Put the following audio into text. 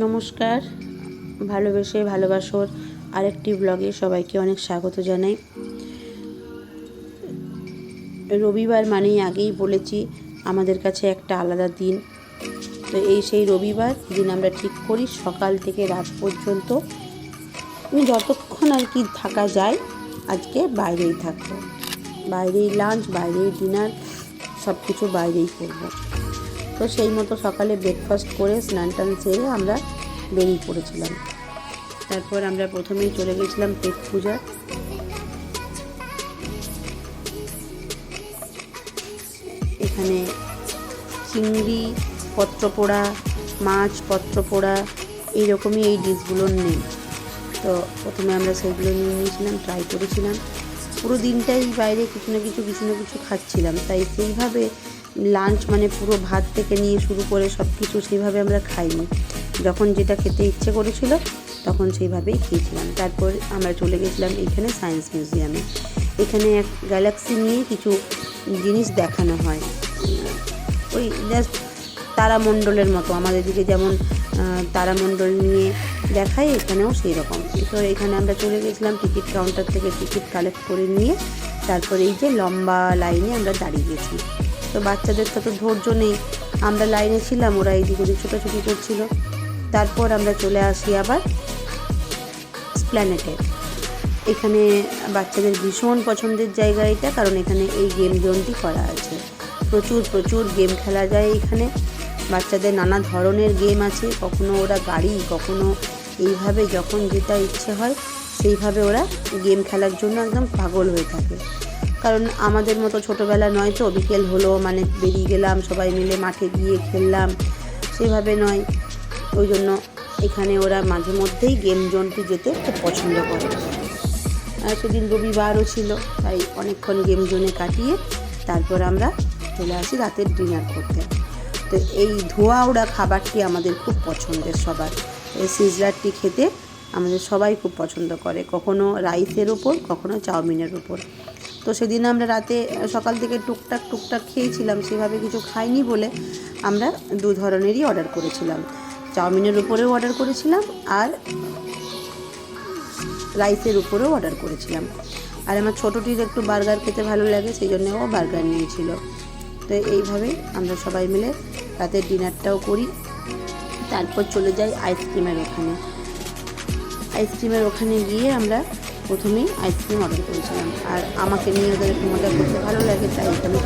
নমস্কার, ভালোবেসে ভালোবাসার আরেকটি ব্লগে সবাইকে অনেক স্বাগত জানাই। রবিবার মানেই আগেই বলেছি আমাদের কাছে একটা আলাদা দিন। তো সেই রবিবার দিন আমরা ঠিক করি সকাল থেকে রাত পর্যন্ত যতক্ষণ আর কি থাকা যায় আজকে বাইরেই থাকবো, বাইরেই লাঞ্চ, বাইরেই ডিনার, সব কিছু বাইরেই করবো। তো সেই মতো সকালে ব্রেকফাস্ট করে স্নান টান সেরে আমরা বেরিয়ে পড়েছিলাম। তারপর আমরা প্রথমেই চলে গেছিলাম পেট পূজা। এখানে চিংড়ি পত্রপোড়া, মাছ পত্রপোড়া এইরকমই এই ডিশগুলোর নেই। তো প্রথমে আমরা সেইগুলো নিয়ে নিয়েছিলাম, ট্রাই করেছিলাম। পুরো দিনটাই বাইরে কিছু না কিছু খাচ্ছিলাম, তাই সেইভাবে লাঞ্চ মানে পুরো ভাত থেকে নিয়ে শুরু করে সব কিছু সেইভাবে আমরা খাইনি। যখন যেটা খেতে ইচ্ছে করেছিল তখন সেইভাবেই খেয়েছিলাম। তারপর আমরা চলে গেছিলাম এখানে সায়েন্স মিউজিয়ামে। এখানে এক গ্যালাক্সি নিয়ে কিছু জিনিস দেখানো হয়, ওই জাস্ট তারামণ্ডলের মতো, আমাদের দিকে যেমন তারামণ্ডল নিয়ে দেখায় এখানেও সেই রকম। তো এখানে আমরা চলে গেছিলাম, টিকিট কাউন্টার থেকে টিকিট কালেক্ট করে নিয়ে তারপরে এই যে লম্বা লাইনে আমরা দাঁড়িয়ে গেছি। তো বাচ্চাদের তো ধৈর্য নেই, আমরা লাইনে ছিলাম, ওরা এইদিকে ওদিক ছোটাছুটি করছিল। তারপর আমরা চলে আসি আবার এসপ্ল্যানেডে। এখানে বাচ্চাদের ভীষণ পছন্দের জায়গা এটা, কারণ এখানে এই গেম জোনটি করা আছে। প্রচুর গেম খেলা যায় এখানে। বাচ্চাদের নানা ধরনের গেম আছে, কখনো ওরা গাড়ি, কখনো এইভাবে যখন যেটা ইচ্ছে হয় সেইভাবে ওরা গেম খেলার জন্য একদম পাগল হয়ে থাকে। কারণ আমাদের মতো ছোটোবেলা নয়, তো বিকেল হলো মানে বেরিয়ে গেলাম সবাই মিলে মাঠে গিয়ে খেললাম, সেভাবে নয়। ওই জন্য এখানে ওরা মাঝে মধ্যেই গেম জোনটি যেতে খুব পছন্দ করে। আর সেদিন রবিবারও ছিল, তাই অনেকক্ষণ গেম জোনে কাটিয়ে তারপর আমরা চলে আসি রাতের ডিনার করতে। তো এই ধোঁয়া ওড়া খাবারটি আমাদের খুব পছন্দের সবার। এই সিজলারটি খেতে আমাদের সবাই খুব পছন্দ করে, কখনো রাইসের ওপর, কখনো চাউমিনের ওপর। তো সেদিন আমরা রাতে সকাল থেকে টুকটাক খেয়েছিলাম, সেভাবে কিছু খাইনি বলে আমরা দু ধরনেরই অর্ডার করেছিলাম। চাউমিনের উপরেও অর্ডার করেছিলাম আর রাইসের উপরেও অর্ডার করেছিলাম। আর আমার ছোটোটির একটু বার্গার খেতে ভালো লাগে, সেই জন্য ও বার্গার নিয়েছিল। তো এইভাবেই আমরা সবাই মিলে রাতের ডিনারটাও করি। তারপর চলে যাই আইসক্রিমের ওখানে। আইসক্রিমের ওখানে গিয়ে আমরা প্রথমেই আইসক্রিম অর্ডার করেছিলাম, আর আমাকে নিয়ে ওদের একটু মজা করতে ভালো লাগে, তাই এটা আমি